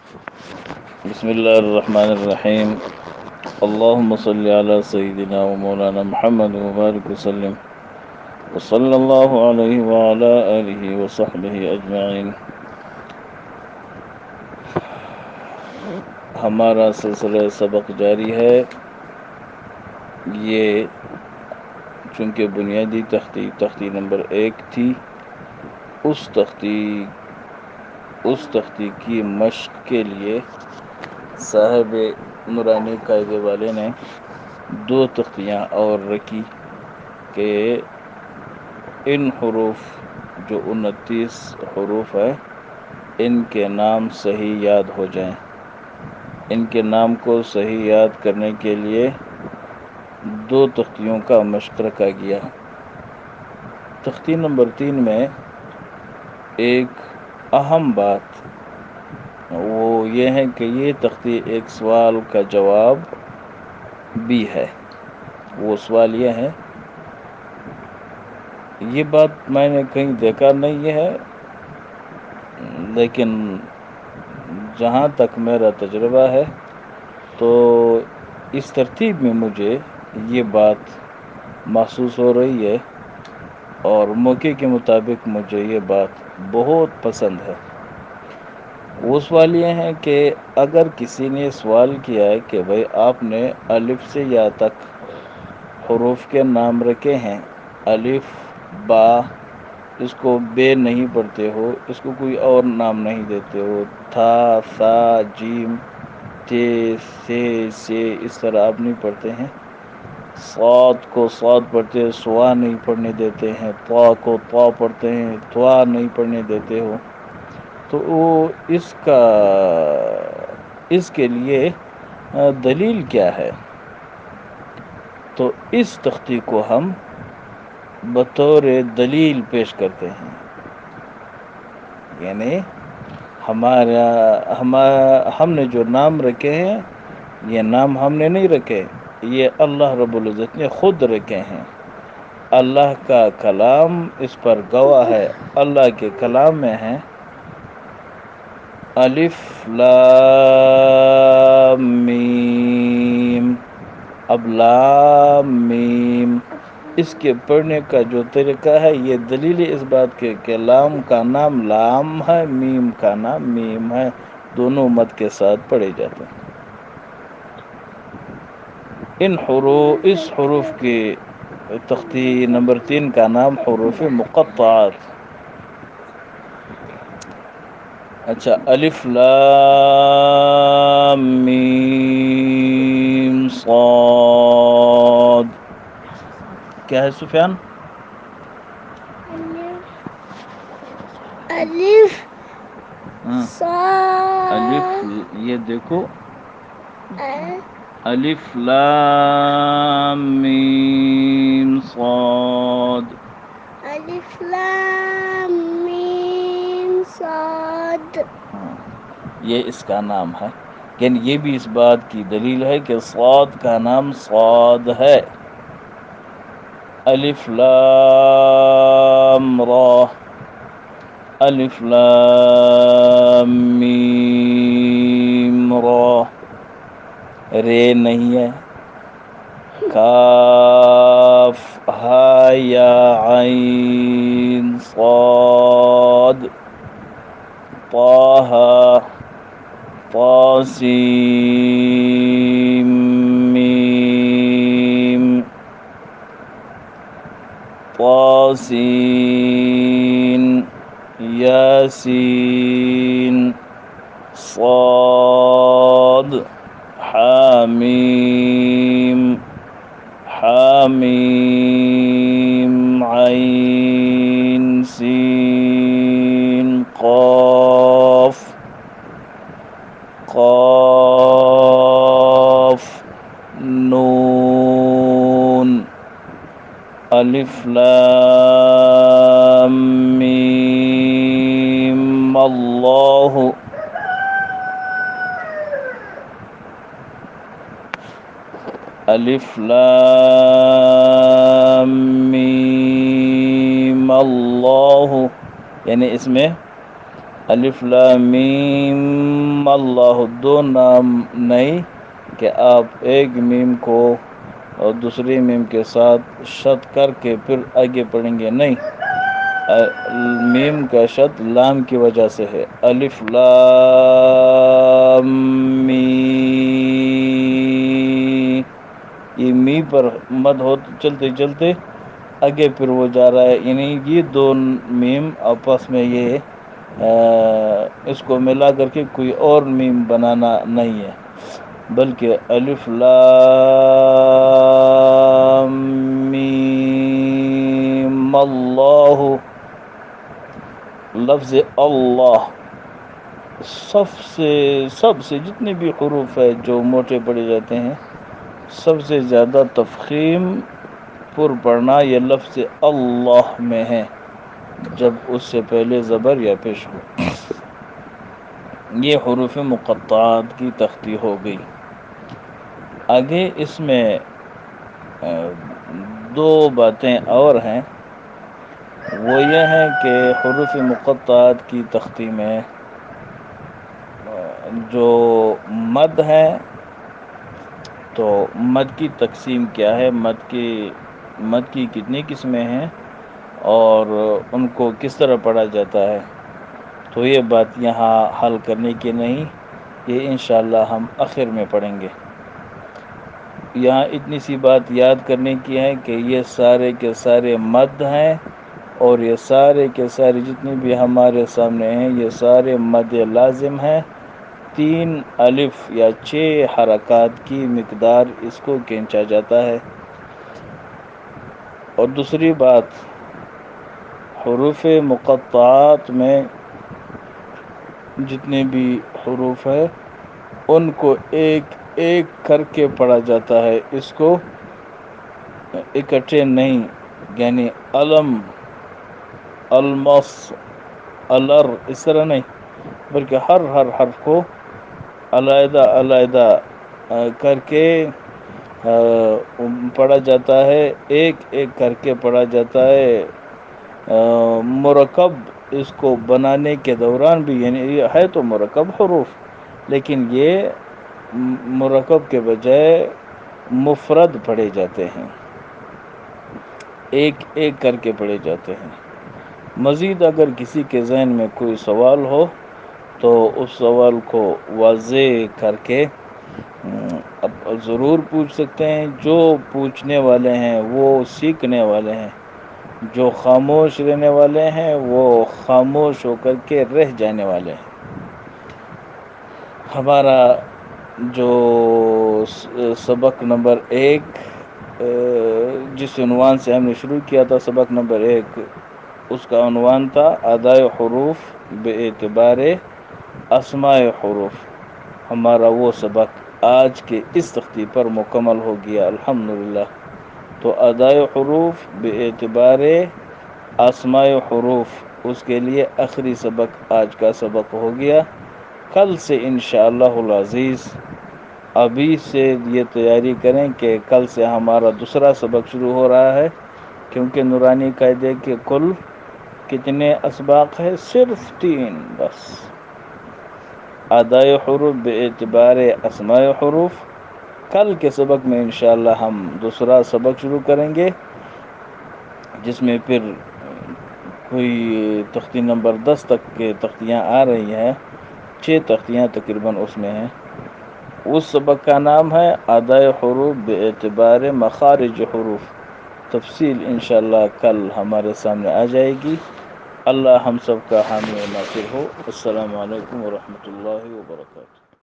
بسم الله الرحمن الرحيم. اللهم صل على سيدنا ومولانا محمد وبارك وسلم وصلى الله عليه وعلى آله وصحبه أجمعين. ہمارا سلسلہ سبق جاری ہے. یہ چونکہ بنیادی تختی نمبر 1 تھی، اس تختی کی مشق کے لیے صاحب نورانی قاعدے والے نے 2 تختیاں اور رکھی کہ ان حروف جو 29 حروف ہے ان کے نام صحیح یاد ہو جائیں. ان کے نام کو صحیح یاد کرنے کے لیے 2 تختیوں کا مشق رکھا گیا. تختی نمبر 3 میں ایک اہم بات وہ یہ ہے کہ یہ تختی ایک سوال کا جواب بھی ہے. وہ سوال یہ ہے، یہ بات میں نے کہیں دیکھا نہیں ہے، لیکن جہاں تک میرا تجربہ ہے تو اس ترتیب میں مجھے یہ بات محسوس ہو رہی ہے اور موقع کے مطابق مجھے یہ بات بہت پسند ہے. وہ سوال یہ ہے کہ اگر کسی نے سوال کیا ہے کہ بھائی آپ نے الف سے یا تک حروف کے نام رکھے ہیں، الف با، اس کو بے نہیں پڑھتے ہو، اس کو کوئی اور نام نہیں دیتے ہو، تھا ثا جیم تے سے اس طرح آپ نہیں پڑھتے ہیں. صاد کو صاد پڑھتے ہیں، سوا نہیں پڑھنے دیتے ہیں، طا کو طا پڑھتے ہیں، توا نہیں پڑھنے دیتے ہو، تو وہ اس کے لیے دلیل کیا ہے؟ تو اس تختی کو ہم بطور دلیل پیش کرتے ہیں. یعنی ہم نے جو نام رکھے ہیں، یہ نام ہم نے نہیں رکھے، یہ اللہ رب العزت نے خود رکھے ہیں. اللہ کا کلام اس پر گواہ ہے. اللہ کے کلام میں ہے الف لام میم. اب لام میم اس کے پڑھنے کا جو طریقہ ہے، یہ دلیل اس بات کے کہ لام کا نام لام ہے، میم کا نام میم ہے، دونوں مد کے ساتھ پڑھے جاتے ہیں. اس حروف کی تختی نمبر 3 کا نام حروف مقطعات. اچھا، الف لام میم صاد. کیا ہے سفیان؟ الف الف، صاد یہ دیکھو، الف لام میم صاد. الف لام میم صاد. یہ اس کا نام ہے. یعنی یہ بھی اس بات کی دلیل ہے کہ صاد کا نام صاد ہے. الف لام را، الف لام میم را. رے نہیں ہے. کاف ہا یا عین صاد. طه طاسیم میم طاسین یاسین صاد حامیم حامیم عین سین قاف قاف نون. الف لام میم اللہ. الف لام میم اللہ، یعنی اس میں الف لام میم اللہ، دو نام نہیں کہ آپ ایک میم کو اور دوسری میم کے ساتھ شد کر کے پھر آگے پڑھیں گے، نہیں، میم کا شد لام کی وجہ سے ہے، الف لام میم، یہ می پر مد ہو چلتے چلتے آگے پھر وہ جا رہا ہے، یعنی یہ دو میم آپس میں یہ اس کو ملا کر کے کوئی اور میم بنانا نہیں ہے، بلکہ الف لام میم اللہ، لفظ اللہ سب سے جتنے بھی حروف ہے جو موٹے پڑے جاتے ہیں، سب سے زیادہ تفخیم پر پڑھنا یہ لفظ اللہ میں ہے، جب اس سے پہلے زبر یا پیش ہو۔ یہ حروف مقطعات کی تختی ہو گئی۔ آگے اس میں دو باتیں اور ہیں، وہ یہ ہے کہ حروف مقطعات کی تختی میں جو مد ہے، تو مد کی تقسیم کیا ہے، مد کی کتنی قسمیں ہیں اور ان کو کس طرح پڑھا جاتا ہے، تو یہ بات یہاں حل کرنے کی نہیں، یہ انشاءاللہ ہم آخر میں پڑھیں گے۔ یہاں اتنی سی بات یاد کرنے کی ہے کہ یہ سارے کے سارے مد ہیں، اور یہ سارے کے سارے جتنے بھی ہمارے سامنے ہیں یہ سارے مد لازم ہیں، 3 الف یا 6 حرکات کی مقدار اس کو کھینچا جاتا ہے۔ اور دوسری بات، حروف مقطعات میں جتنے بھی حروف ہیں ان کو ایک ایک کر کے پڑھا جاتا ہے، اس کو اکٹھے نہیں، یعنی علم، المس، الر، اس طرح نہیں، بلکہ ہر حرف کو علیحدہ علیحدہ کر کے پڑھا جاتا ہے، ایک ایک کر کے پڑھا جاتا ہے۔ مرکب اس کو بنانے کے دوران بھی، یعنی یہ ہے تو مرکب حروف، لیکن یہ مرکب کے بجائے مفرد پڑھے جاتے ہیں، ایک ایک کر کے پڑھے جاتے ہیں۔ مزید اگر کسی کے ذہن میں کوئی سوال ہو تو اس سوال کو واضح کر کے ضرور پوچھ سکتے ہیں، جو پوچھنے والے ہیں وہ سیکھنے والے ہیں، جو خاموش رہنے والے ہیں وہ خاموش ہو کر کے رہ جانے والے ہیں۔ ہمارا جو سبق نمبر 1 جس عنوان سے ہم نے شروع کیا تھا، سبق نمبر 1، اس کا عنوان تھا ادائے حروف بے اعتبار اسماء حروف۔ ہمارا وہ سبق آج کے اس تختی پر مکمل ہو گیا، الحمدللہ۔ تو ادائے حروف بے اعتبار اسماء حروف، اس کے لیے آخری سبق آج کا سبق ہو گیا۔ کل سے انشاءاللہ العزیز ابھی سے یہ تیاری کریں کہ کل سے ہمارا دوسرا سبق شروع ہو رہا ہے، کیونکہ نورانی قاعدے کے کل کتنے اسباق ہیں؟ صرف 3 بس۔ ادائے حروف بے اعتبار اسماء حروف، کل کے سبق میں انشاءاللہ ہم دوسرا سبق شروع کریں گے، جس میں پھر کوئی تختی نمبر 10 تک کے تختیاں آ رہی ہیں، 6 تختیاں تقریباً اس میں ہیں۔ اس سبق کا نام ہے ادائے حروف بے اعتبار مخارج حروف۔ تفصیل انشاءاللہ کل ہمارے سامنے آ جائے گی۔ اللہ ہم سب کا حامی و ناصر ہو۔ السلام علیکم ورحمۃ اللہ وبرکاتہ۔